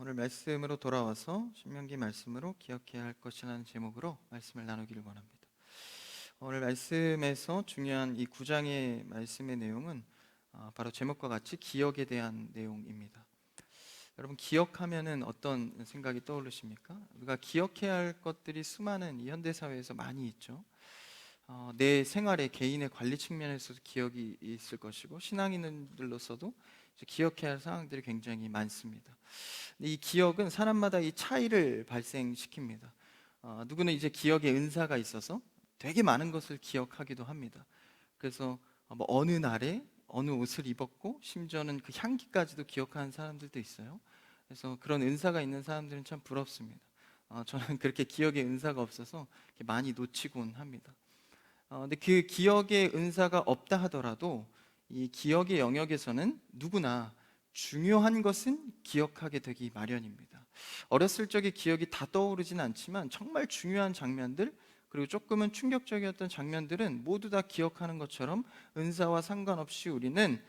오늘 말씀으로 돌아와서 신명기 말씀으로 기억해야 할 것이라는 제목으로 말씀을 나누기를 원합니다. 오늘 말씀에서 중요한 이 9장의 말씀의 내용은 바로 제목과 같이 기억에 대한 내용입니다. 여러분, 기억하면은 어떤 생각이 떠오르십니까? 우리가 기억해야 할 것들이 수많은 이 현대 사회에서 많이 있죠. 내 생활의 개인의 관리 측면에서도 기억이 있을 것이고, 신앙인들로서도 이제 기억해야 할 사항들이 굉장히 많습니다. 이 기억은 사람마다 이 차이를 발생시킵니다. 누구는 이제 기억에 은사가 있어서 되게 많은 것을 기억하기도 합니다. 그래서 뭐 어느 날에 어느 옷을 입었고, 심지어는 그 향기까지도 기억하는 사람들도 있어요. 그래서 그런 은사가 있는 사람들은 참 부럽습니다. 저는 그렇게 기억에 은사가 없어서 많이 놓치곤 합니다. 근데 그 기억의 은사가 없다 하더라도 이 기억의 영역에서는 누구나 중요한 것은 기억하게 되기 마련입니다. 어렸을 적에 기억이 다 떠오르진 않지만 정말 중요한 장면들, 그리고 조금은 충격적이었던 장면들은 모두 다 기억하는 것처럼 은사와 상관없이 우리는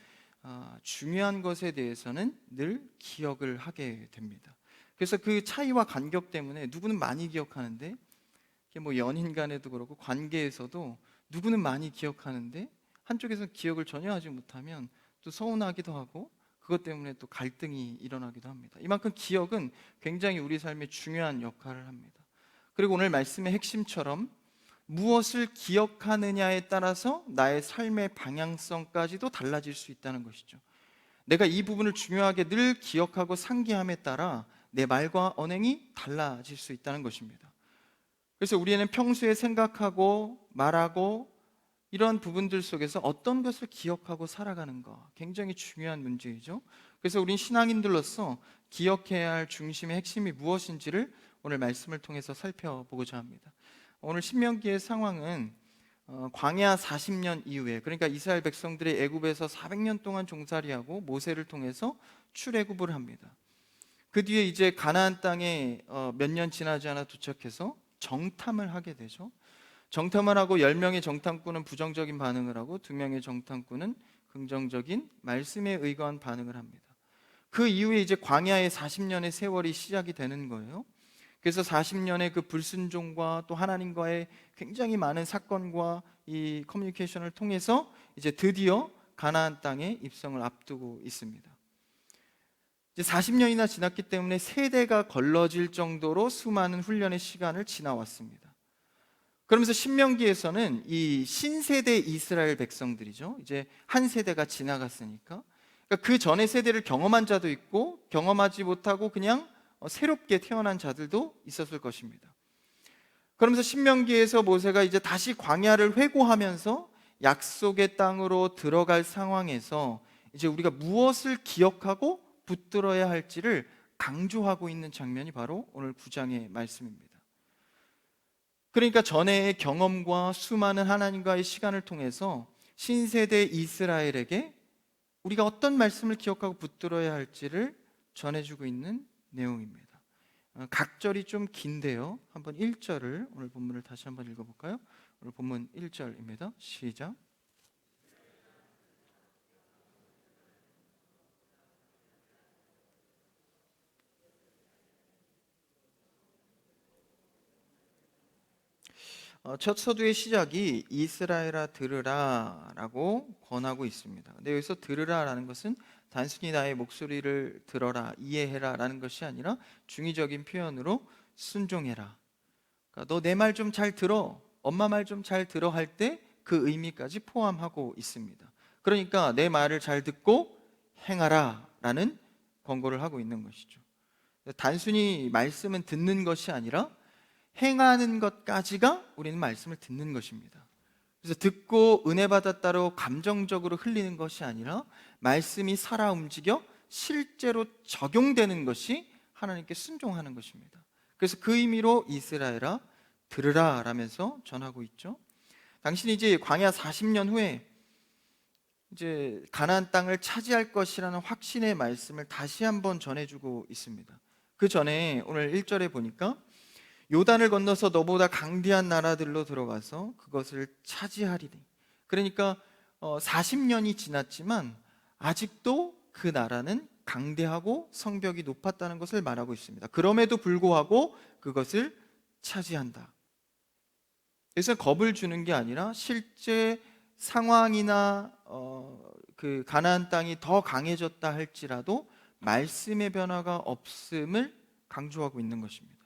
중요한 것에 대해서는 늘 기억을 하게 됩니다. 그래서 그 차이와 간격 때문에 누구는 많이 기억하는데, 뭐 연인 간에도 그렇고 관계에서도 누구는 많이 기억하는데 한쪽에서 기억을 전혀 하지 못하면 또 서운하기도 하고, 그것 때문에 또 갈등이 일어나기도 합니다. 이만큼 기억은 굉장히 우리 삶에 중요한 역할을 합니다. 그리고 오늘 말씀의 핵심처럼 무엇을 기억하느냐에 따라서 나의 삶의 방향성까지도 달라질 수 있다는 것이죠. 내가 이 부분을 중요하게 늘 기억하고 상기함에 따라 내 말과 언행이 달라질 수 있다는 것입니다. 그래서 우리는 평소에 생각하고 말하고 이런 부분들 속에서 어떤 것을 기억하고 살아가는가, 굉장히 중요한 문제이죠. 그래서 우린 신앙인들로서 기억해야 할 중심의 핵심이 무엇인지를 오늘 말씀을 통해서 살펴보고자 합니다. 오늘 신명기의 상황은 광야 40년 이후에, 그러니까 이스라엘 백성들이 애굽에서 400년 동안 종살이하고 모세를 통해서 출애굽을 합니다. 그 뒤에 이제 가나안 땅에 몇 년 지나지 않아 도착해서 정탐을 하게 되죠. 정탐을 하고 10명의 정탐꾼은 부정적인 반응을 하고 2명의 정탐꾼은 긍정적인 말씀에 의거한 반응을 합니다. 그 이후에 이제 광야의 40년의 세월이 시작이 되는 거예요. 그래서 40년의 그 불순종과 또 하나님과의 굉장히 많은 사건과 이 커뮤니케이션을 통해서 이제 드디어 가나안 땅에 입성을 앞두고 있습니다. 이제 40년이나 지났기 때문에 세대가 걸러질 정도로 수많은 훈련의 시간을 지나왔습니다. 그러면서 신명기에서는 이 신세대 이스라엘 백성들이죠. 이제 한 세대가 지나갔으니까, 그러니까 그 전의 세대를 경험한 자도 있고 경험하지 못하고 그냥 새롭게 태어난 자들도 있었을 것입니다. 그러면서 신명기에서 모세가 이제 다시 광야를 회고하면서 약속의 땅으로 들어갈 상황에서 이제 우리가 무엇을 기억하고 붙들어야 할지를 강조하고 있는 장면이 바로 오늘 9장의 말씀입니다. 그러니까 전에의 경험과 수많은 하나님과의 시간을 통해서 신세대 이스라엘에게 우리가 어떤 말씀을 기억하고 붙들어야 할지를 전해주고 있는 내용입니다. 각절이 좀 긴데요, 한번 1절을 오늘 본문을 다시 한번 읽어볼까요? 오늘 본문 1절입니다. 시작. 첫 서두의 시작이 이스라엘아 들으라 라고 권하고 있습니다. 근데 여기서 들으라라는 것은 단순히 나의 목소리를 들어라, 이해해라 라는 것이 아니라 중의적인 표현으로 순종해라, 그러니까 너 내 말 좀 잘 들어, 엄마 말 좀 잘 들어 할 때 그 의미까지 포함하고 있습니다. 그러니까 내 말을 잘 듣고 행하라 라는 권고를 하고 있는 것이죠. 단순히 말씀은 듣는 것이 아니라 행하는 것까지가 우리는 말씀을 듣는 것입니다. 그래서 듣고 은혜 받았다로 감정적으로 흘리는 것이 아니라 말씀이 살아 움직여 실제로 적용되는 것이 하나님께 순종하는 것입니다. 그래서 그 의미로 이스라엘아 들으라 라면서 전하고 있죠. 당신이 이제 광야 40년 후에 이제 가나안 땅을 차지할 것이라는 확신의 말씀을 다시 한번 전해주고 있습니다. 그 전에 오늘 1절에 보니까 요단을 건너서 너보다 강대한 나라들로 들어가서 그것을 차지하리니, 그러니까 40년이 지났지만 아직도 그 나라는 강대하고 성벽이 높았다는 것을 말하고 있습니다. 그럼에도 불구하고 그것을 차지한다. 그래서 겁을 주는 게 아니라 실제 상황이나 그 가나안 땅이 더 강해졌다 할지라도 말씀의 변화가 없음을 강조하고 있는 것입니다.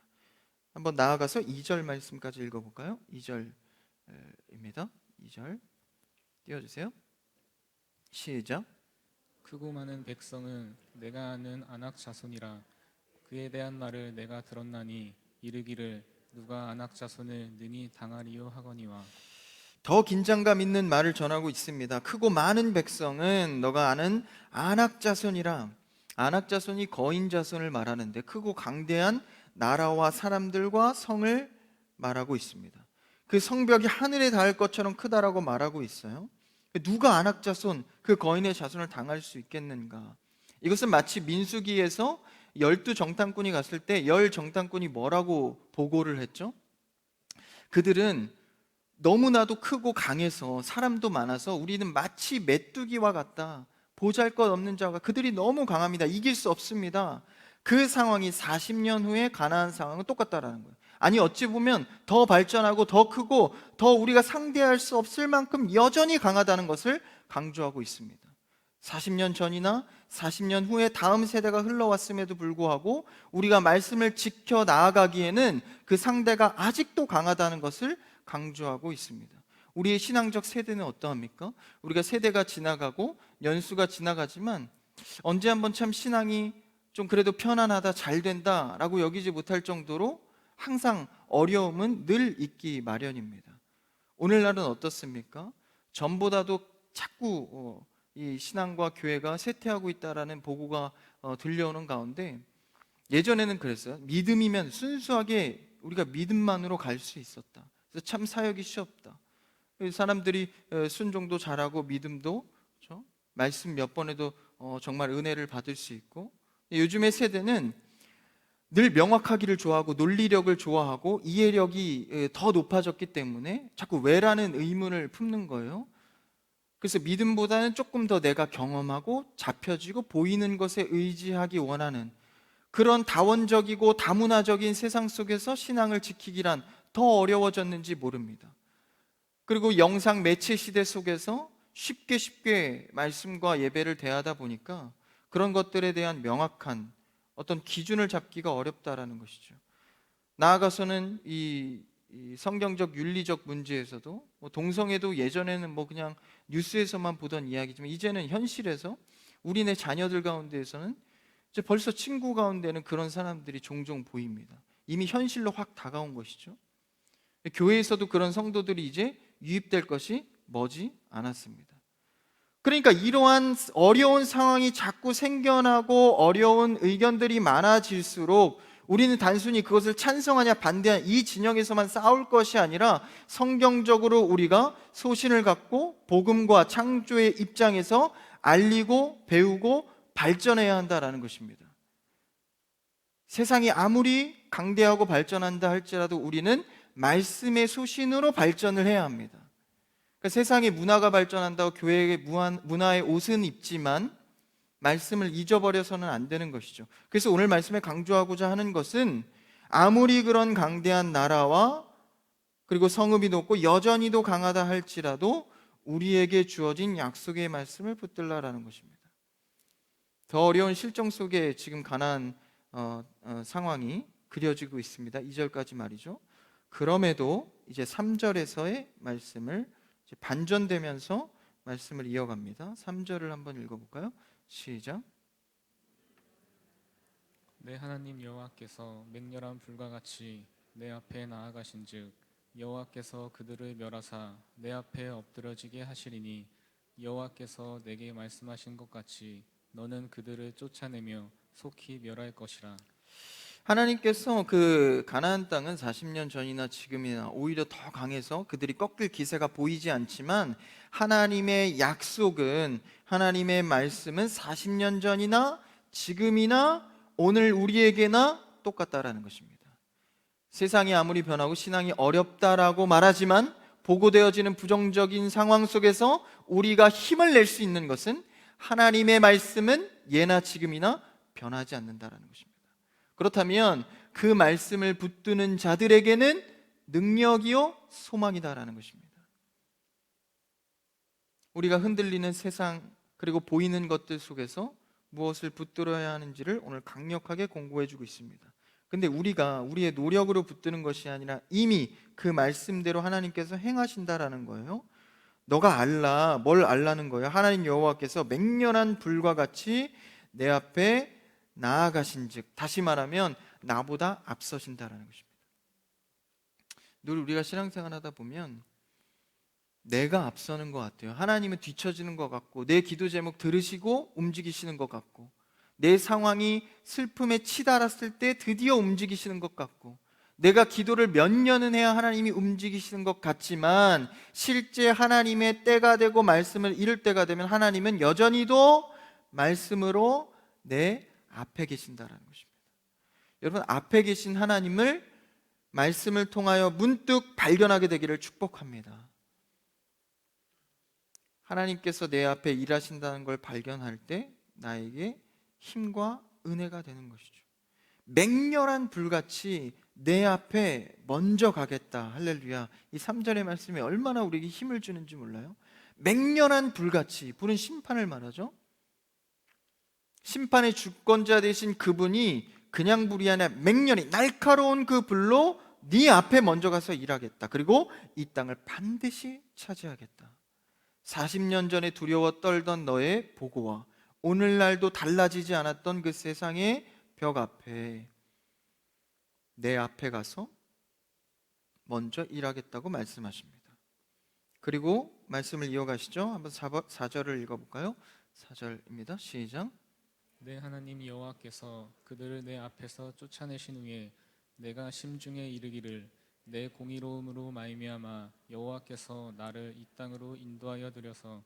한번 나아가서 2절 말씀까지 읽어볼까요? 2절입니다. 2절 띄워주세요. 시작. 크고 많은 백성은 내가 아는 아낙 자손이라. 그에 대한 말을 내가 들었나니 이르기를 누가 아낙 자손을 능히 당하리요 하거니와. 더 긴장감 있는 말을 전하고 있습니다. 크고 많은 백성은 너가 아는 아낙 자손이라. 아낙 자손이 거인 자손을 말하는데 크고 강대한 나라와 사람들과 성을 말하고 있습니다. 그 성벽이 하늘에 닿을 것처럼 크다라고 말하고 있어요. 누가 아낙 자손, 그 거인의 자손을 당할 수 있겠는가? 이것은 마치 민수기에서 12정탐꾼이 갔을 때 10정탐꾼이 뭐라고 보고를 했죠? 그들은 너무나도 크고 강해서 사람도 많아서 우리는 마치 메뚜기와 같다. 보잘것없는 자가, 그들이 너무 강합니다. 이길 수 없습니다. 그 상황이 40년 후에 가나안 상황은 똑같다라는 거예요. 아니 어찌 보면 더 발전하고 더 크고 더 우리가 상대할 수 없을 만큼 여전히 강하다는 것을 강조하고 있습니다. 40년 전이나 40년 후에 다음 세대가 흘러왔음에도 불구하고 우리가 말씀을 지켜 나아가기에는 그 상대가 아직도 강하다는 것을 강조하고 있습니다. 우리의 신앙적 세대는 어떠합니까? 우리가 세대가 지나가고 연수가 지나가지만 언제 한번 참 신앙이 좀 그래도 편안하다, 잘 된다라고 여기지 못할 정도로 항상 어려움은 늘 있기 마련입니다. 오늘날은 어떻습니까? 전보다도 자꾸 이 신앙과 교회가 쇠퇴하고 있다라는 보고가 들려오는 가운데, 예전에는 그랬어요. 믿음이면 순수하게 우리가 믿음만으로 갈 수 있었다. 그래서 참 사역이 쉽다. 사람들이 순종도 잘하고 믿음도, 그렇죠? 말씀 몇 번 해도 정말 은혜를 받을 수 있고, 요즘의 세대는 늘 명확하기를 좋아하고 논리력을 좋아하고 이해력이 더 높아졌기 때문에 자꾸 왜라는 의문을 품는 거예요. 그래서 믿음보다는 조금 더 내가 경험하고 잡혀지고 보이는 것에 의지하기 원하는 그런 다원적이고 다문화적인 세상 속에서 신앙을 지키기란 더 어려워졌는지 모릅니다. 그리고 영상 매체 시대 속에서 쉽게 말씀과 예배를 대하다 보니까 그런 것들에 대한 명확한 어떤 기준을 잡기가 어렵다라는 것이죠. 나아가서는 이 성경적 윤리적 문제에서도 동성애도 예전에는 그냥 뉴스에서만 보던 이야기지만 이제는 현실에서 우리네 자녀들 가운데에서는 이제 벌써 친구 가운데는 그런 사람들이 종종 보입니다. 이미 현실로 확 다가온 것이죠. 교회에서도 그런 성도들이 이제 유입될 것이 머지 않았습니다. 그러니까 이러한 어려운 상황이 자꾸 생겨나고 어려운 의견들이 많아질수록 우리는 단순히 그것을 찬성하냐 반대하냐 이 진영에서만 싸울 것이 아니라 성경적으로 우리가 소신을 갖고 복음과 창조의 입장에서 알리고 배우고 발전해야 한다라는 것입니다. 세상이 아무리 강대하고 발전한다 할지라도 우리는 말씀의 소신으로 발전을 해야 합니다. 그러니까 세상의 문화가 발전한다고 교회의 문화의 옷은 입지만 말씀을 잊어버려서는 안 되는 것이죠. 그래서 오늘 말씀에 강조하고자 하는 것은 아무리 그런 강대한 나라와 그리고 성읍이 높고 여전히도 강하다 할지라도 우리에게 주어진 약속의 말씀을 붙들라라는 것입니다. 더 어려운 실정 속에 지금 가나안 상황이 그려지고 있습니다. 2절까지 말이죠. 그럼에도 이제 3절에서의 말씀을 이제 반전되면서 말씀을 이어갑니다. 3절을 한번 읽어볼까요? 시작. 내 하나님 여호와께서 맹렬한 불과 같이 내 앞에 나아가신즉 여호와께서 그들을 멸하사 내 앞에 엎드러지게 하시리니 여호와께서 내게 말씀하신 것 같이 너는 그들을 쫓아내며 속히 멸할 것이라. 하나님께서 그 가나안 땅은 40년 전이나 지금이나 오히려 더 강해서 그들이 꺾일 기세가 보이지 않지만 하나님의 약속은, 하나님의 말씀은 40년 전이나 지금이나 오늘 우리에게나 똑같다라는 것입니다. 세상이 아무리 변하고 신앙이 어렵다라고 말하지만 보고되어지는 부정적인 상황 속에서 우리가 힘을 낼 수 있는 것은 하나님의 말씀은 예나 지금이나 변하지 않는다라는 것입니다. 그렇다면 그 말씀을 붙드는 자들에게는 능력이요 소망이다라는 것입니다. 우리가 흔들리는 세상 그리고 보이는 것들 속에서 무엇을 붙들어야 하는지를 오늘 강력하게 공고해주고 있습니다. 근데 우리가 우리의 노력으로 붙드는 것이 아니라 이미 그 말씀대로 하나님께서 행하신다라는 거예요. 너가 알라, 뭘 알라는 거예요? 하나님 여호와께서 맹렬한 불과 같이 내 앞에 나아가신즉, 다시 말하면 나보다 앞서신다라는 것입니다. 늘 우리가 신앙생활하다 보면 내가 앞서는 것 같아요. 하나님은 뒤처지는 것 같고, 내 기도 제목 들으시고 움직이시는 것 같고, 내 상황이 슬픔에 치달았을 때 드디어 움직이시는 것 같고, 내가 기도를 몇 년은 해야 하나님이 움직이시는 것 같지만, 실제 하나님의 때가 되고 말씀을 이룰 때가 되면 하나님은 여전히도 말씀으로 내 앞에 계신다라는 것입니다. 여러분, 앞에 계신 하나님을 말씀을 통하여 문득 발견하게 되기를 축복합니다. 하나님께서 내 앞에 일하신다는 걸 발견할 때 나에게 힘과 은혜가 되는 것이죠. 맹렬한 불같이 내 앞에 먼저 가겠다. 할렐루야. 이 3절의 말씀이 얼마나 우리에게 힘을 주는지 몰라요? 맹렬한 불같이, 불은 심판을 말하죠. 심판의 주권자 되신 그분이 그냥 불이 아니라 맹렬히 날카로운 그 불로 네 앞에 먼저 가서 일하겠다. 그리고 이 땅을 반드시 차지하겠다. 40년 전에 두려워 떨던 너의 보고와 오늘날도 달라지지 않았던 그 세상의 벽 앞에 내 앞에 가서 먼저 일하겠다고 말씀하십니다. 그리고 말씀을 이어가시죠. 한번 4절을 읽어볼까요? 4절입니다. 시작. 내 하나님 여호와께서 그들을 내 앞에서 쫓아내신 후에 내가 심중에 이르기를 내 공의로움으로 말미암아 여호와께서 나를 이 땅으로 인도하여 들여서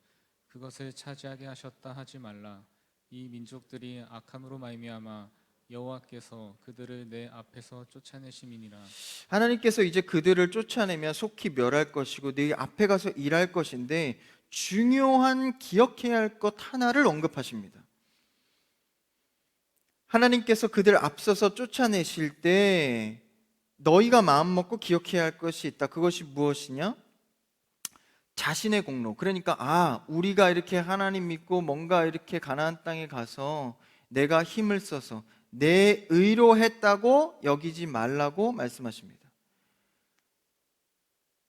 그것을 차지하게 하셨다 하지 말라. 이 민족들이 악함으로 말미암아 여호와께서 그들을 내 앞에서 쫓아내심이니라. 하나님께서 이제 그들을 쫓아내면 속히 멸할 것이고 네 앞에 가서 일할 것인데, 중요한 기억해야 할 것 하나를 언급하십니다. 하나님께서 그들 앞서서 쫓아내실 때 너희가 마음먹고 기억해야 할 것이 있다. 그것이 무엇이냐? 자신의 공로. 그러니까 우리가 이렇게 하나님 믿고 뭔가 이렇게 가나안 땅에 가서 내가 힘을 써서 내 의로 했다고 여기지 말라고 말씀하십니다.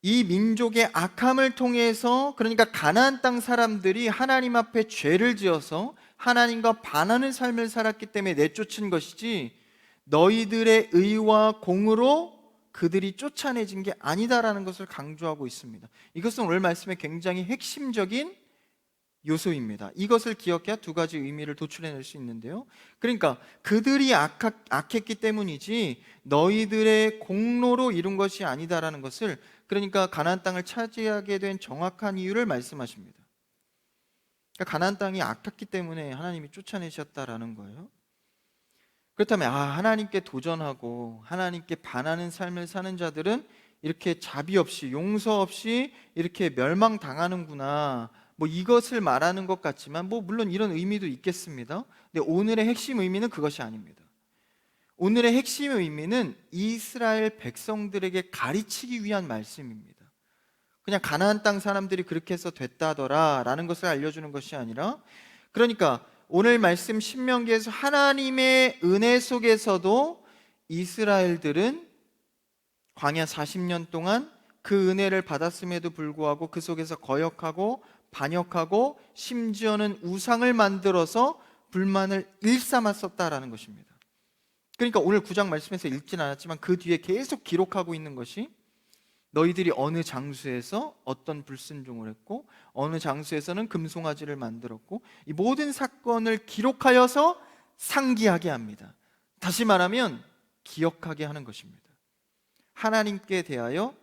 이 민족의 악함을 통해서, 그러니까 가나안 땅 사람들이 하나님 앞에 죄를 지어서 하나님과 반하는 삶을 살았기 때문에 내쫓은 것이지, 너희들의 의와 공으로 그들이 쫓아내진 게 아니다라는 것을 강조하고 있습니다. 이것은 오늘 말씀의 굉장히 핵심적인 요소입니다. 이것을 기억해야 두 가지 의미를 도출해낼 수 있는데요. 그러니까 그들이 악했기 때문이지 너희들의 공로로 이룬 것이 아니다라는 것을, 그러니까 가나안 땅을 차지하게 된 정확한 이유를 말씀하십니다. 그러니까 가나안 땅이 악했기 때문에 하나님이 쫓아내셨다라는 거예요. 그렇다면 하나님께 도전하고 하나님께 반하는 삶을 사는 자들은 이렇게 자비 없이, 용서 없이 이렇게 멸망당하는구나, 이것을 말하는 것 같지만 물론 이런 의미도 있겠습니다. 근데 오늘의 핵심 의미는 그것이 아닙니다. 오늘의 핵심 의미는 이스라엘 백성들에게 가르치기 위한 말씀입니다. 그냥 가나안 땅 사람들이 그렇게 해서 됐다더라 라는 것을 알려주는 것이 아니라, 그러니까 오늘 말씀 신명기에서 하나님의 은혜 속에서도 이스라엘들은 광야 40년 동안 그 은혜를 받았음에도 불구하고 그 속에서 거역하고 반역하고 심지어는 우상을 만들어서 불만을 일삼았었다라는 것입니다. 그러니까 오늘 9장 말씀에서 읽진 않았지만 그 뒤에 계속 기록하고 있는 것이, 너희들이 어느 장소에서 어떤 불순종을 했고 어느 장소에서는 금송아지를 만들었고, 이 모든 사건을 기록하여서 상기하게 합니다. 다시 말하면 기억하게 하는 것입니다. 하나님께 대하여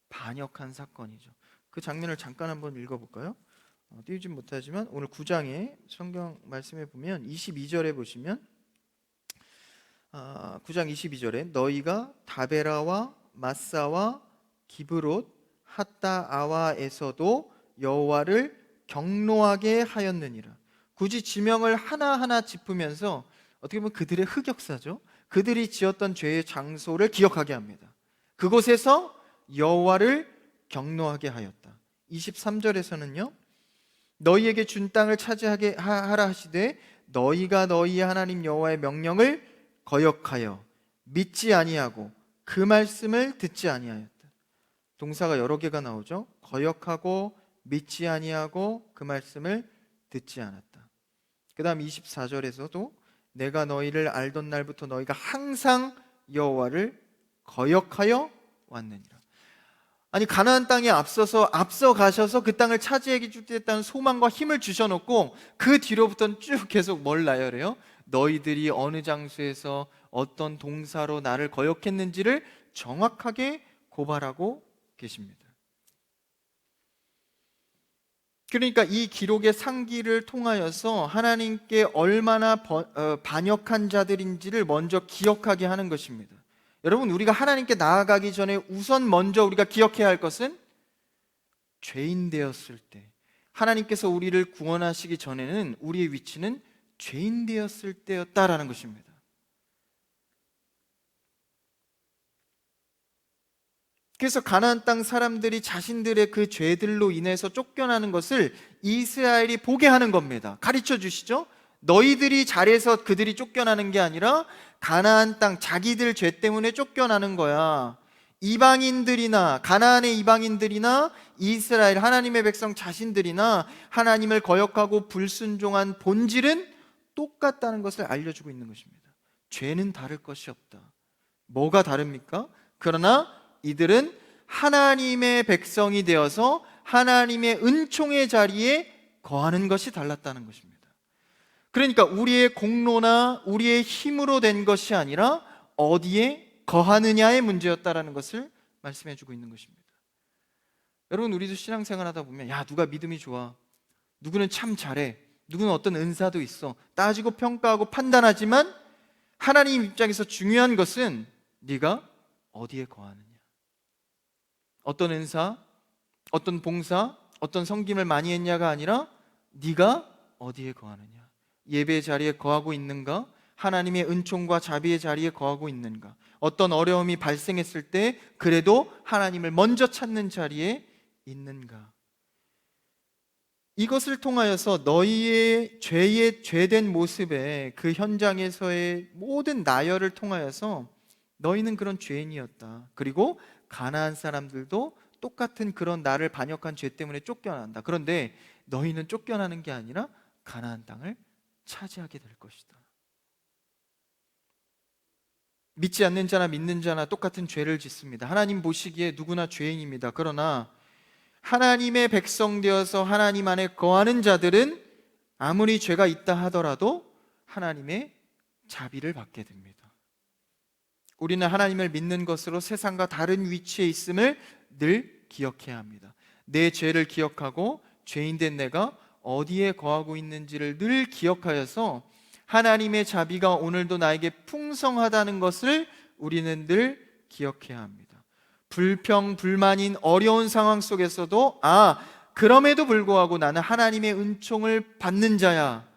반역한 사건이죠. 그 장면을 잠깐 한번 읽어볼까요? 띄우진 못하지만 오늘 9장의 성경 말씀에 보면 22절에 보시면 9장 22절에 너희가 다베라와 마사와 기브롯 핫다아와에서도 여호와를 경노하게 하였느니라. 굳이 지명을 하나하나 짚으면서 어떻게 보면 그들의 흑역사죠. 그들이 지었던 죄의 장소를 기억하게 합니다. 그곳에서 여호와를 경노하게 하였다. 23절에서는요, 너희에게 준 땅을 차지하게 하라 하시되 너희가 너희 하나님 여호와의 명령을 거역하여 믿지 아니하고 그 말씀을 듣지 아니하였다. 동사가 여러 개가 나오죠. 거역하고 믿지 아니하고 그 말씀을 듣지 않았다. 그 다음 24절에서도 내가 너희를 알던 날부터 너희가 항상 여호와를 거역하여 왔느니라. 아니, 가나안 땅에 앞서 가셔서 그 땅을 차지하게 주겠다는 소망과 힘을 주셔놓고 그 뒤로부터는 쭉 계속 뭘 나열해요? 너희들이 어느 장소에서 어떤 동사로 나를 거역했는지를 정확하게 고발하고 계십니다. 그러니까 이 기록의 상기를 통하여서 하나님께 얼마나 반역한 자들인지를 먼저 기억하게 하는 것입니다. 여러분, 우리가 하나님께 나아가기 전에 우선 먼저 우리가 기억해야 할 것은 죄인 되었을 때, 하나님께서 우리를 구원하시기 전에는 우리의 위치는 죄인 되었을 때였다라는 것입니다. 그래서 가나안 땅 사람들이 자신들의 그 죄들로 인해서 쫓겨나는 것을 이스라엘이 보게 하는 겁니다. 가르쳐 주시죠. 너희들이 잘해서 그들이 쫓겨나는 게 아니라 가나안 땅 자기들 죄 때문에 쫓겨나는 거야. 이방인들이나 가나안의 이방인들이나 이스라엘 하나님의 백성 자신들이나 하나님을 거역하고 불순종한 본질은 똑같다는 것을 알려주고 있는 것입니다. 죄는 다를 것이 없다. 뭐가 다릅니까? 그러나 이들은 하나님의 백성이 되어서 하나님의 은총의 자리에 거하는 것이 달랐다는 것입니다. 그러니까 우리의 공로나 우리의 힘으로 된 것이 아니라 어디에 거하느냐의 문제였다라는 것을 말씀해 주고 있는 것입니다. 여러분, 우리도 신앙생활 하다 보면 야, 누가 믿음이 좋아, 누구는 참 잘해, 누구는 어떤 은사도 있어 따지고 평가하고 판단하지만 하나님 입장에서 중요한 것은 네가 어디에 거하느냐, 어떤 은사, 어떤 봉사, 어떤 섬김을 많이 했냐가 아니라 네가 어디에 거하느냐, 예배의 자리에 거하고 있는가, 하나님의 은총과 자비의 자리에 거하고 있는가, 어떤 어려움이 발생했을 때 그래도 하나님을 먼저 찾는 자리에 있는가. 이것을 통하여서 너희의 죄의 죄된 모습에 그 현장에서의 모든 나열을 통하여서 너희는 그런 죄인이었다. 그리고 가나안 사람들도 똑같은 그런 나를 반역한 죄 때문에 쫓겨난다. 그런데 너희는 쫓겨나는 게 아니라 가나안 땅을 차지하게 될 것이다. 믿지 않는 자나 믿는 자나 똑같은 죄를 짓습니다. 하나님 보시기에 누구나 죄인입니다. 그러나 하나님의 백성 되어서 하나님 안에 거하는 자들은 아무리 죄가 있다 하더라도 하나님의 자비를 받게 됩니다. 우리는 하나님을 믿는 것으로 세상과 다른 위치에 있음을 늘 기억해야 합니다. 내 죄를 기억하고 죄인된 내가 어디에 거하고 있는지를 늘 기억하여서 하나님의 자비가 오늘도 나에게 풍성하다는 것을 우리는 늘 기억해야 합니다. 불평, 불만인 어려운 상황 속에서도 그럼에도 불구하고 나는 하나님의 은총을 받는 자야,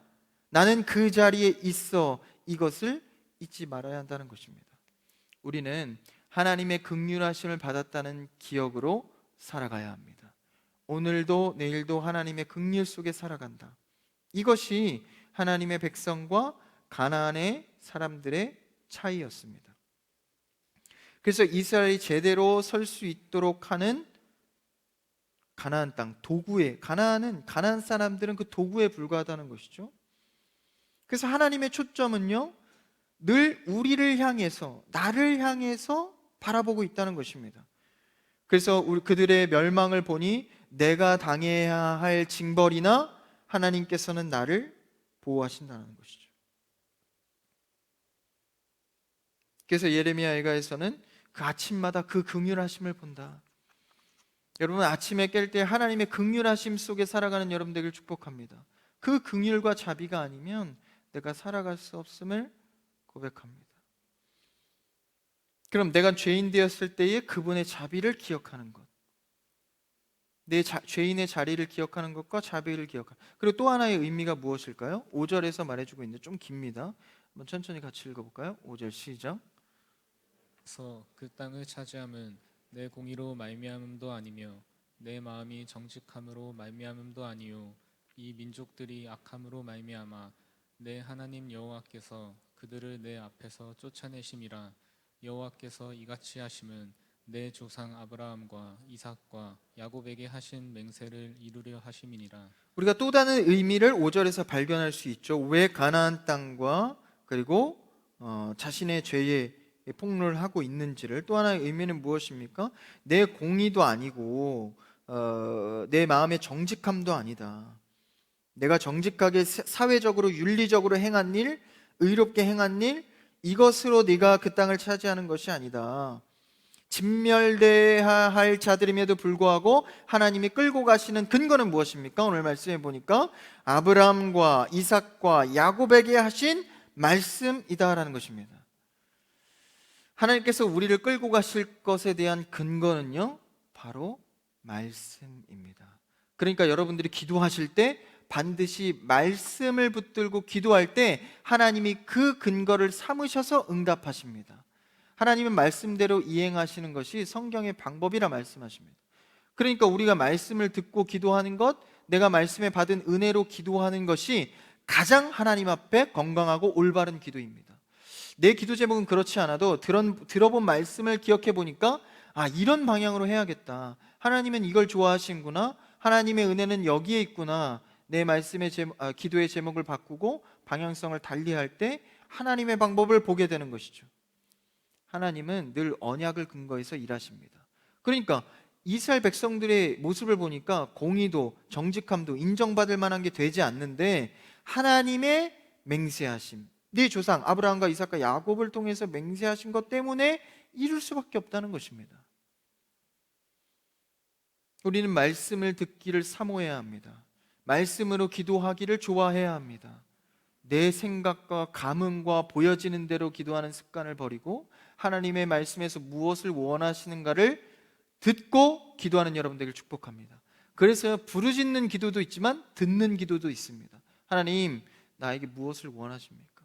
나는 그 자리에 있어, 이것을 잊지 말아야 한다는 것입니다. 우리는 하나님의 긍휼하심을 받았다는 기억으로 살아가야 합니다. 오늘도 내일도 하나님의 긍휼 속에 살아간다. 이것이 하나님의 백성과 가나안의 사람들의 차이였습니다. 그래서 이스라엘이 제대로 설 수 있도록 하는 가나안 땅, 도구에, 가나안 사람들은 그 도구에 불과하다는 것이죠. 그래서 하나님의 초점은요, 늘 우리를 향해서, 나를 향해서 바라보고 있다는 것입니다. 그래서 그들의 멸망을 보니 내가 당해야 할 징벌이나 하나님께서는 나를 보호하신다는 것이죠. 그래서 예레미야 애가에서는 그 아침마다 그 긍휼하심을 본다. 여러분, 아침에 깰 때 하나님의 긍휼하심 속에 살아가는 여러분 되길 축복합니다. 그 긍휼과 자비가 아니면 내가 살아갈 수 없음을 고백합니다. 그럼 내가 죄인 되었을 때의 그분의 자비를 기억하는 것, 죄인의 자리를 기억하는 것과 자비를 기억하는. 그리고 또 하나의 의미가 무엇일까요? 5절에서 말해주고 있는데 좀 깁니다. 한번 천천히 같이 읽어볼까요? 5절 시작. 그래서 그 땅을 차지함은 내 공의로 말미암음도 아니며 내 마음이 정직함으로 말미암음도 아니요 이 민족들이 악함으로 말미암아 내 하나님 여호와께서 그들을 내 앞에서 쫓아내심이라. 여호와께서 이같이 하심은 내 조상 아브라함과 이삭과 야곱에게 하신 맹세를 이루려 하심이니라. 우리가 또 다른 의미를 5절에서 발견할 수 있죠. 왜 가나안 땅과 그리고 자신의 죄에 폭로를 하고 있는지를. 또 하나의 의미는 무엇입니까? 내 공의도 아니고 내 마음의 정직함도 아니다. 내가 정직하게 사회적으로 윤리적으로 행한 일, 의롭게 행한 일, 이것으로 네가 그 땅을 차지하는 것이 아니다. 진멸돼야 할 자들임에도 불구하고 하나님이 끌고 가시는 근거는 무엇입니까? 오늘 말씀해 보니까 아브라함과 이삭과 야곱에게 하신 말씀이다라는 것입니다. 하나님께서 우리를 끌고 가실 것에 대한 근거는요, 바로 말씀입니다. 그러니까 여러분들이 기도하실 때 반드시 말씀을 붙들고 기도할 때 하나님이 그 근거를 삼으셔서 응답하십니다. 하나님은 말씀대로 이행하시는 것이 성경의 방법이라 말씀하십니다. 그러니까 우리가 말씀을 듣고 기도하는 것, 내가 말씀에 받은 은혜로 기도하는 것이 가장 하나님 앞에 건강하고 올바른 기도입니다. 내 기도 제목은 그렇지 않아도 들어본 말씀을 기억해 보니까 이런 방향으로 해야겠다. 하나님은 이걸 좋아하시는구나. 하나님의 은혜는 여기에 있구나. 내 말씀의 기도의 제목을 바꾸고 방향성을 달리할 때 하나님의 방법을 보게 되는 것이죠. 하나님은 늘 언약을 근거해서 일하십니다. 그러니까 이스라엘 백성들의 모습을 보니까 공의도 정직함도 인정받을 만한 게 되지 않는데 하나님의 맹세하심, 네 조상 아브라함과 이삭과 야곱을 통해서 맹세하신 것 때문에 이룰 수밖에 없다는 것입니다. 우리는 말씀을 듣기를 사모해야 합니다. 말씀으로 기도하기를 좋아해야 합니다. 내 생각과 감흥과 보여지는 대로 기도하는 습관을 버리고 하나님의 말씀에서 무엇을 원하시는가를 듣고 기도하는 여러분들을 축복합니다. 그래서 부르짖는 기도도 있지만 듣는 기도도 있습니다. 하나님, 나에게 무엇을 원하십니까?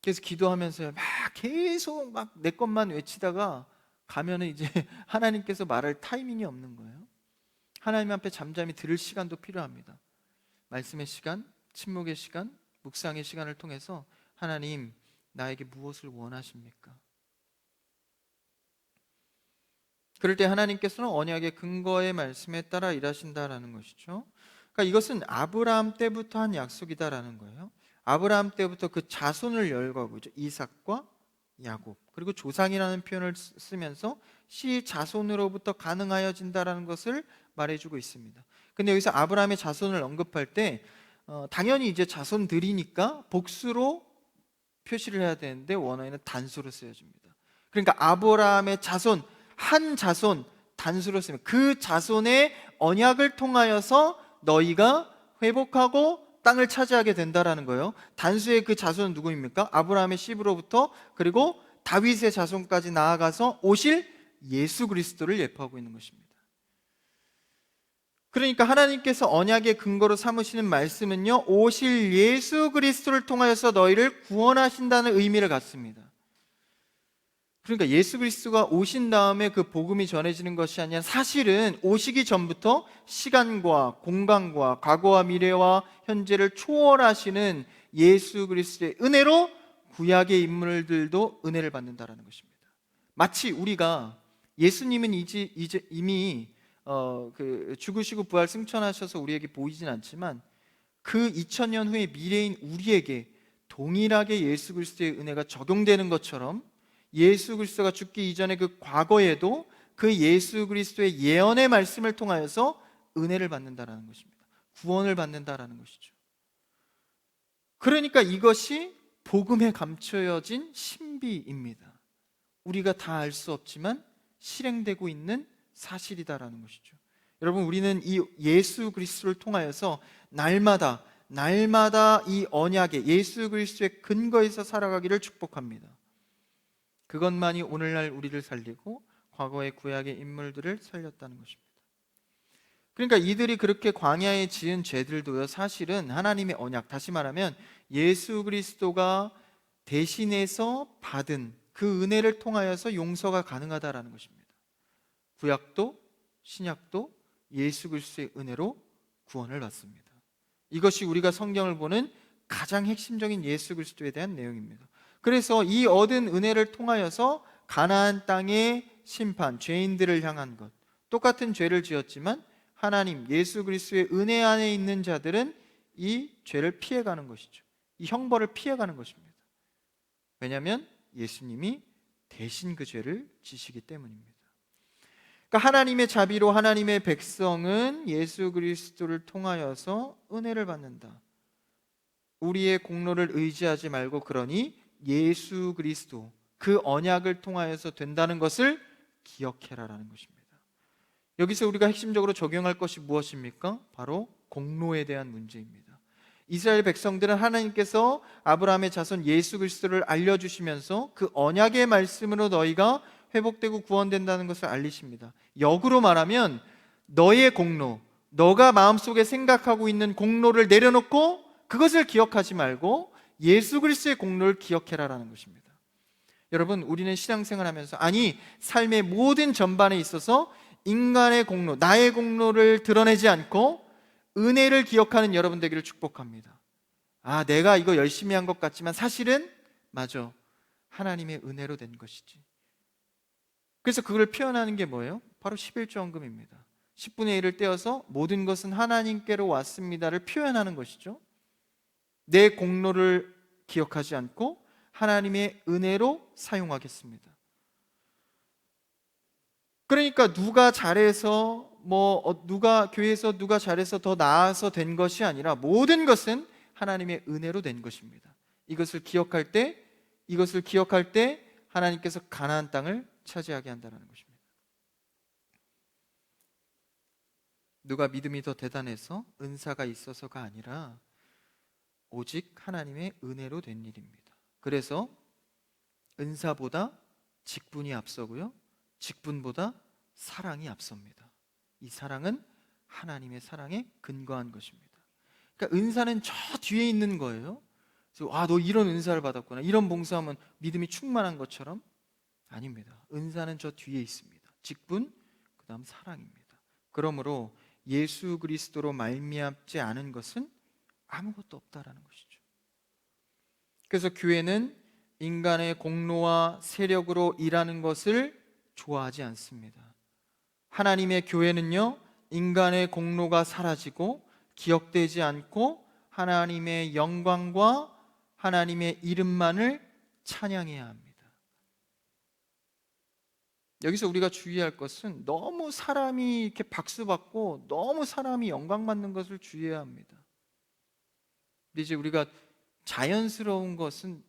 그래서 기도하면서 계속 내 것만 외치다가 가면은 이제 하나님께서 말할 타이밍이 없는 거예요. 하나님 앞에 잠잠히 들을 시간도 필요합니다. 말씀의 시간, 침묵의 시간, 묵상의 시간을 통해서 하나님, 나에게 무엇을 원하십니까? 그럴 때 하나님께서는 언약의 근거의 말씀에 따라 일하신다라는 것이죠. 그러니까 이것은 아브라함 때부터 한 약속이다라는 거예요. 아브라함 때부터 그 자손을 열거하고 있죠. 이삭과 야곱. 그리고 조상이라는 표현을 쓰면서 시 자손으로부터 가능하여진다라는 것을 말해주고 있습니다. 근데 여기서 아브라함의 자손을 언급할 때 당연히 이제 자손들이니까 복수로 표시를 해야 되는데 원어에는 단수로 쓰여집니다. 그러니까 아브라함의 자손, 한 자손 단수로 쓰면 그 자손의 언약을 통하여서 너희가 회복하고 땅을 차지하게 된다라는 거예요. 단수의 그 자손은 누구입니까? 아브라함의 씨부로부터 그리고 다윗의 자손까지 나아가서 오실 예수 그리스도를 예표하고 있는 것입니다. 그러니까 하나님께서 언약의 근거로 삼으시는 말씀은요, 오실 예수 그리스도를 통하여서 너희를 구원하신다는 의미를 갖습니다. 그러니까 예수 그리스도가 오신 다음에 그 복음이 전해지는 것이 아니라 사실은 오시기 전부터 시간과 공간과 과거와 미래와 현재를 초월하시는 예수 그리스도의 은혜로 구약의 인물들도 은혜를 받는다라는 것입니다. 마치 우리가 예수님은 이미 죽으시고 부활 승천하셔서 우리에게 보이진 않지만 그 2000년 후의 미래인 우리에게 동일하게 예수 그리스도의 은혜가 적용되는 것처럼 예수 그리스도가 죽기 이전의 그 과거에도 그 예수 그리스도의 예언의 말씀을 통하여서 은혜를 받는다라는 것입니다. 구원을 받는다라는 것이죠. 그러니까 이것이 복음에 감춰진 신비입니다. 우리가 다 알 수 없지만 실행되고 있는 사실이다라는 것이죠. 여러분, 우리는 이 예수 그리스도를 통하여서 날마다 이 언약의 예수 그리스도의 근거에서 살아가기를 축복합니다. 그것만이 오늘날 우리를 살리고 과거의 구약의 인물들을 살렸다는 것입니다. 그러니까 이들이 그렇게 광야에 지은 죄들도요, 사실은 하나님의 언약, 다시 말하면 예수 그리스도가 대신해서 받은 그 은혜를 통하여서 용서가 가능하다라는 것입니다. 구약도 신약도 예수 그리스도의 은혜로 구원을 받습니다. 이것이 우리가 성경을 보는 가장 핵심적인 예수 그리스도에 대한 내용입니다. 그래서 이 얻은 은혜를 통하여서 가나안 땅의 심판, 죄인들을 향한 것, 똑같은 죄를 지었지만 하나님 예수 그리스도의 은혜 안에 있는 자들은 이 죄를 피해가는 것이죠. 이 형벌을 피해가는 것입니다. 왜냐하면 예수님이 대신 그 죄를 지시기 때문입니다. 그러니까 하나님의 자비로 하나님의 백성은 예수 그리스도를 통하여서 은혜를 받는다. 우리의 공로를 의지하지 말고 그러니 예수 그리스도 그 언약을 통하여서 된다는 것을 기억해라라는 것입니다. 여기서 우리가 핵심적으로 적용할 것이 무엇입니까? 바로 공로에 대한 문제입니다. 이스라엘 백성들은 하나님께서 아브라함의 자손 예수 그리스도를 알려주시면서 그 언약의 말씀으로 너희가 회복되고 구원된다는 것을 알리십니다. 역으로 말하면 너의 공로, 너가 마음속에 생각하고 있는 공로를 내려놓고 그것을 기억하지 말고 예수 그리스도의 공로를 기억해라라는 것입니다. 여러분, 우리는 신앙생활하면서 아니 삶의 모든 전반에 있어서 인간의 공로, 나의 공로를 드러내지 않고 은혜를 기억하는 여러분 되기를 축복합니다. 아, 내가 이거 열심히 한 것 같지만 사실은 맞아, 하나님의 은혜로 된 것이지. 그래서 그걸 표현하는 게 뭐예요? 바로 11조헌금입니다. 10분의 1을 떼어서 모든 것은 하나님께로 왔습니다를 표현하는 것이죠. 내 공로를 기억하지 않고 하나님의 은혜로 사용하겠습니다. 그러니까 누가 잘해서 누가 교회에서 누가 잘해서 더 나아서 된 것이 아니라 모든 것은 하나님의 은혜로 된 것입니다. 이것을 기억할 때 하나님께서 가나안 땅을 차지하게 한다는 것입니다. 누가 믿음이 더 대단해서 은사가 있어서가 아니라 오직 하나님의 은혜로 된 일입니다. 그래서 은사보다 직분이 앞서고요, 직분보다 사랑이 앞섭니다. 이 사랑은 하나님의 사랑에 근거한 것입니다. 그러니까 은사는 저 뒤에 있는 거예요. 그래서 너 이런 은사를 받았구나, 이런 봉사하면 믿음이 충만한 것처럼 아닙니다. 은사는 저 뒤에 있습니다. 직분, 그 다음 사랑입니다. 그러므로 예수 그리스도로 말미암지 않은 것은 아무것도 없다라는 것이죠. 그래서 교회는 인간의 공로와 세력으로 일하는 것을 좋아하지 않습니다. 하나님의 교회는요, 인간의 공로가 사라지고 기억되지 않고 하나님의 영광과 하나님의 이름만을 찬양해야 합니다. 여기서 우리가 주의할 것은 너무 사람이 이렇게 박수받고 너무 사람이 영광받는 것을 주의해야 합니다. 근데 이제 우리가 자연스러운 것은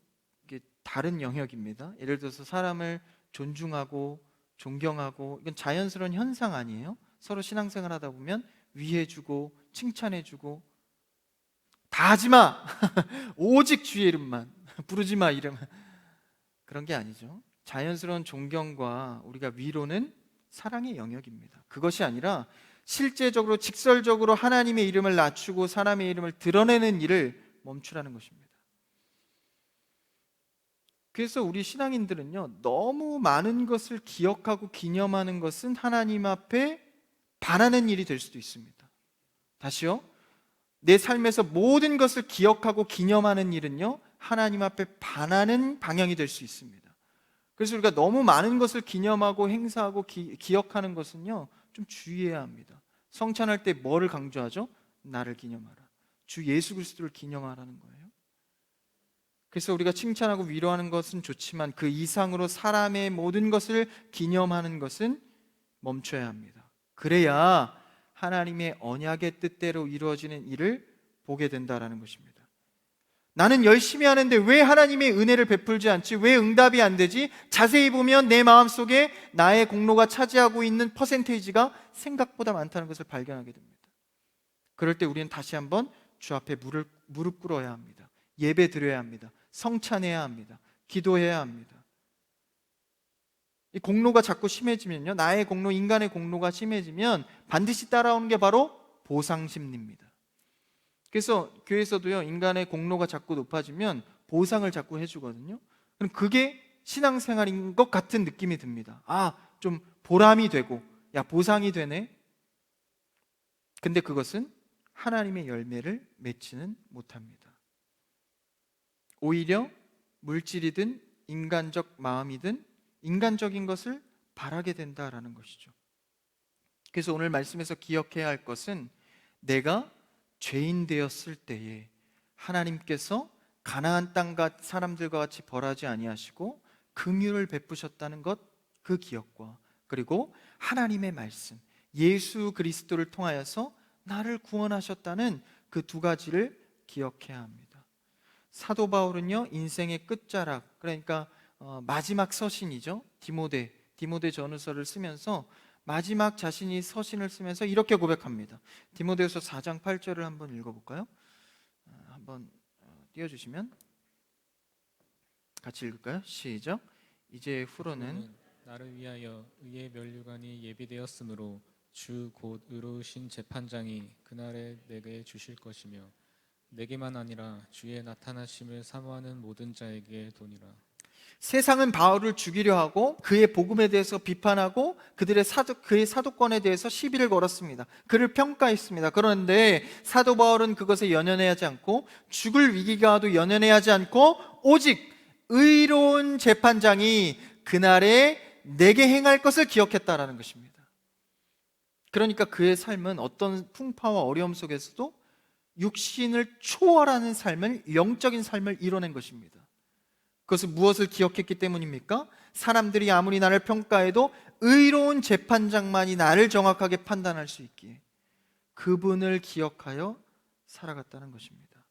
이게 다른 영역입니다. 예를 들어서 사람을 존중하고 존경하고, 이건 자연스러운 현상 아니에요? 서로 신앙생활 하다 보면 위해주고 칭찬해주고 다 하지마 오직 주의 이름만 부르지마 이름, 그런 게 아니죠. 자연스러운 존경과 우리가 위로는 사랑의 영역입니다. 그것이 아니라 실제적으로 직설적으로 하나님의 이름을 낮추고 사람의 이름을 드러내는 일을 멈추라는 것입니다. 그래서 우리 신앙인들은요, 너무 많은 것을 기억하고 기념하는 것은 하나님 앞에 반하는 일이 될 수도 있습니다. 다시요, 내 삶에서 모든 것을 기억하고 기념하는 일은요, 하나님 앞에 반하는 방향이 될 수 있습니다. 그래서 우리가 너무 많은 것을 기념하고 행사하고 기억하는 것은요, 좀 주의해야 합니다. 성찬할 때 뭐를 강조하죠? 나를 기념하라, 주 예수 그리스도를 기념하라는 거예요. 그래서 우리가 칭찬하고 위로하는 것은 좋지만 그 이상으로 사람의 모든 것을 기념하는 것은 멈춰야 합니다. 그래야 하나님의 언약의 뜻대로 이루어지는 일을 보게 된다라는 것입니다. 나는 열심히 하는데 왜 하나님의 은혜를 베풀지 않지? 왜 응답이 안 되지? 자세히 보면 내 마음속에 나의 공로가 차지하고 있는 퍼센테이지가 생각보다 많다는 것을 발견하게 됩니다. 그럴 때 우리는 다시 한번 주 앞에 무릎 꿇어야 합니다. 예배 드려야 합니다. 성찬해야 합니다. 기도해야 합니다. 이 공로가 자꾸 심해지면요, 나의 공로, 인간의 공로가 심해지면 반드시 따라오는 게 바로 보상심리입니다. 그래서 교회에서도요, 인간의 공로가 자꾸 높아지면 보상을 자꾸 해주거든요. 그럼 그게 신앙생활인 것 같은 느낌이 듭니다. 아, 좀 보람이 되고, 야, 보상이 되네. 근데 그것은 하나님의 열매를 맺지는 못합니다. 오히려 물질이든 인간적 마음이든 인간적인 것을 바라게 된다라는 것이죠. 그래서 오늘 말씀에서 기억해야 할 것은, 내가 죄인 되었을 때에 하나님께서 가나안 땅과 사람들과 같이 벌하지 아니하시고 긍휼을 베푸셨다는 것, 그 기억과, 그리고 하나님의 말씀, 예수 그리스도를 통하여서 나를 구원하셨다는 그 두 가지를 기억해야 합니다. 사도 바울은요, 인생의 끝자락, 그러니까 마지막 서신이죠, 디모데 전후서를 쓰면서 마지막 자신이 서신을 쓰면서 이렇게 고백합니다. 디모데후서 4장 8절을 한번 읽어볼까요? 한번 띄워주시면 같이 읽을까요? 시작. 이제 후로는 나를 위하여 의의 면류관이 예비되었으므로 주 곧 의로우신 재판장이 그날에 내게 주실 것이며 내게만 아니라 주의 나타나심을 사모하는 모든 자에게 도니라. 세상은 바울을 죽이려 하고 그의 복음에 대해서 비판하고 그의 사도권에 대해서 시비를 걸었습니다. 그를 평가했습니다. 그런데 사도 바울은 그것에 연연하지 않고, 죽을 위기가 와도 연연하지 않고, 오직 의로운 재판장이 그날에 내게 행할 것을 기억했다라는 것입니다. 그러니까 그의 삶은 어떤 풍파와 어려움 속에서도 육신을 초월하는 삶을, 영적인 삶을 이뤄낸 것입니다. 그것은 무엇을 기억했기 때문입니까? 사람들이 아무리 나를 평가해도 의로운 재판장만이 나를 정확하게 판단할 수 있기에 그분을 기억하여 살아갔다는 것입니다.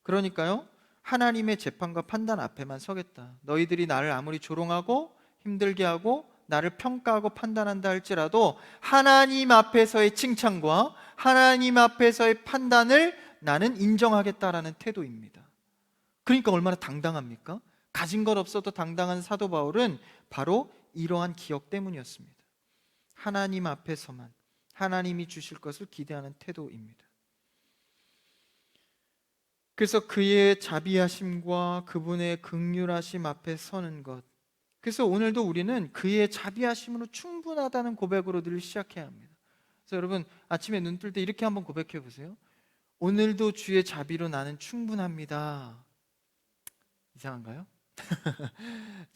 그러니까요, 하나님의 재판과 판단 앞에만 서겠다. 너희들이 나를 아무리 조롱하고 힘들게 하고 나를 평가하고 판단한다 할지라도 하나님 앞에서의 칭찬과 하나님 앞에서의 판단을 나는 인정하겠다라는 태도입니다. 그러니까 얼마나 당당합니까? 가진 것 없어도 당당한 사도 바울은 바로 이러한 기억 때문이었습니다. 하나님 앞에서만 하나님이 주실 것을 기대하는 태도입니다. 그래서 그의 자비하심과 그분의 긍휼하심 앞에 서는 것, 그래서 오늘도 우리는 그의 자비하심으로 충분하다는 고백으로 늘 시작해야 합니다. 그래서 여러분, 아침에 눈 뜰 때 이렇게 한번 고백해 보세요. 오늘도 주의 자비로 나는 충분합니다. 이상한가요?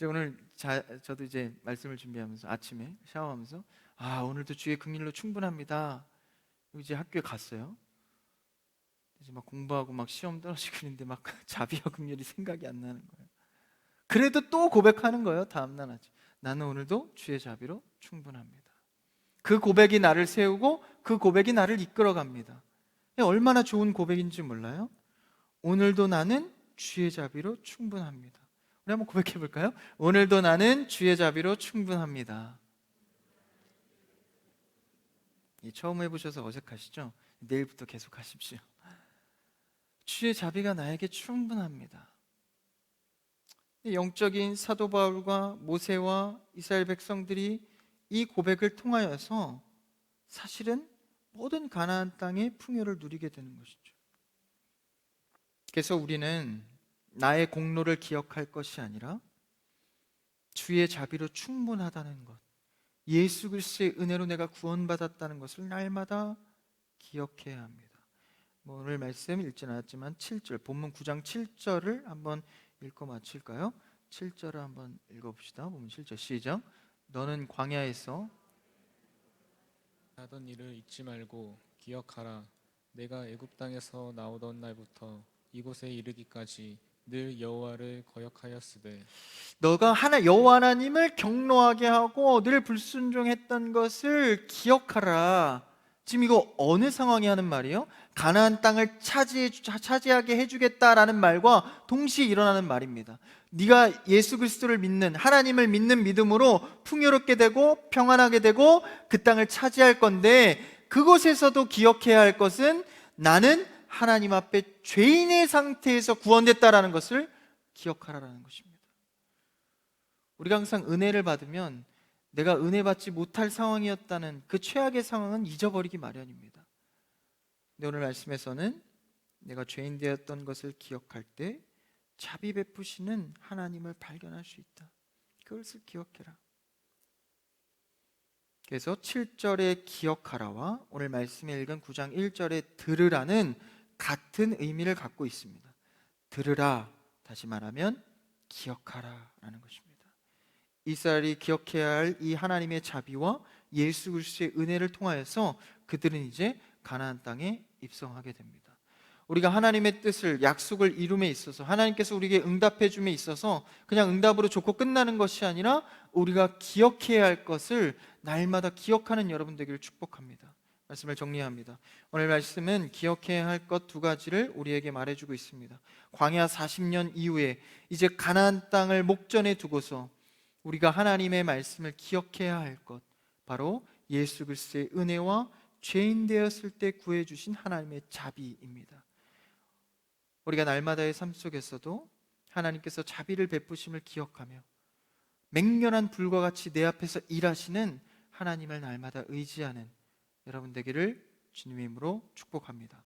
오늘 저도 이제 말씀을 준비하면서 아침에 샤워하면서, 오늘도 주의 긍휼로 충분합니다. 이제 학교에 갔어요. 이제 막 공부하고 막 시험 떨어지고 있는데 막 자비와 긍휼이 생각이 안 나는 거예요. 그래도 또 고백하는 거예요. 다음날 아침, 나는 오늘도 주의 자비로 충분합니다. 그 고백이 나를 세우고 그 고백이 나를 이끌어갑니다. 얼마나 좋은 고백인지 몰라요? 오늘도 나는 주의 자비로 충분합니다. 우리 한번 고백해 볼까요? 오늘도 나는 주의 자비로 충분합니다. 처음 해보셔서 어색하시죠? 내일부터 계속 하십시오. 주의 자비가 나에게 충분합니다. 영적인 사도 바울과 모세와 이스라엘 백성들이 이 고백을 통하여서 사실은 모든 가나안 땅의 풍요를 누리게 되는 것이죠. 그래서 우리는 나의 공로를 기억할 것이 아니라 주의 자비로 충분하다는 것, 예수 그리스도의 은혜로 내가 구원받았다는 것을 날마다 기억해야 합니다. 오늘 말씀 읽진 않았지만 7절, 본문 9장 7절을 한번 읽고 마칠까요? 7절을 한번 읽어봅시다. 본문 7절 시작. 너는 광야에서 하던 일을 잊지 말고 기억하라. 내가 애굽 땅에서 나오던 날부터 이곳에 이르기까지 늘 여호와를 거역하였으되, 너가 여호와 하나님을 경노하게 하고 늘 불순종했던 것을 기억하라. 지금 이거 어느 상황에 하는 말이에요? 가나안 땅을 차지하게 해주겠다라는 말과 동시에 일어나는 말입니다. 네가 예수 그리스도를 믿는, 하나님을 믿는 믿음으로 풍요롭게 되고 평안하게 되고 그 땅을 차지할 건데, 그곳에서도 기억해야 할 것은 나는 하나님 앞에 죄인의 상태에서 구원됐다라는 것을 기억하라는 것입니다. 우리가 항상 은혜를 받으면 내가 은혜 받지 못할 상황이었다는 그 최악의 상황은 잊어버리기 마련입니다. 근데 오늘 말씀에서는 내가 죄인 되었던 것을 기억할 때 자비 베푸시는 하나님을 발견할 수 있다. 그것을 기억해라. 그래서 7절의 기억하라와 오늘 말씀에 읽은 9장 1절의 들으라는 같은 의미를 갖고 있습니다. 들으라, 다시 말하면 기억하라 라는 것입니다. 이스라엘이 기억해야 할 이 하나님의 자비와 예수 그리스도의 은혜를 통하여서 그들은 이제 가나안 땅에 입성하게 됩니다. 우리가 하나님의 뜻을, 약속을 이룸에 있어서 하나님께서 우리에게 응답해 줌에 있어서 그냥 응답으로 좋고 끝나는 것이 아니라 우리가 기억해야 할 것을 날마다 기억하는 여러분 되기를 축복합니다. 말씀을 정리합니다. 오늘 말씀은 기억해야 할 것 두 가지를 우리에게 말해주고 있습니다. 광야 40년 이후에 이제 가나안 땅을 목전에 두고서 우리가 하나님의 말씀을 기억해야 할 것, 바로 예수 그리스도의 은혜와 죄인 되었을 때 구해주신 하나님의 자비입니다. 우리가 날마다의 삶 속에서도 하나님께서 자비를 베푸심을 기억하며 맹렬한 불과 같이 내 앞에서 일하시는 하나님을 날마다 의지하는 여러분 되기를 주님의 이름으로 축복합니다.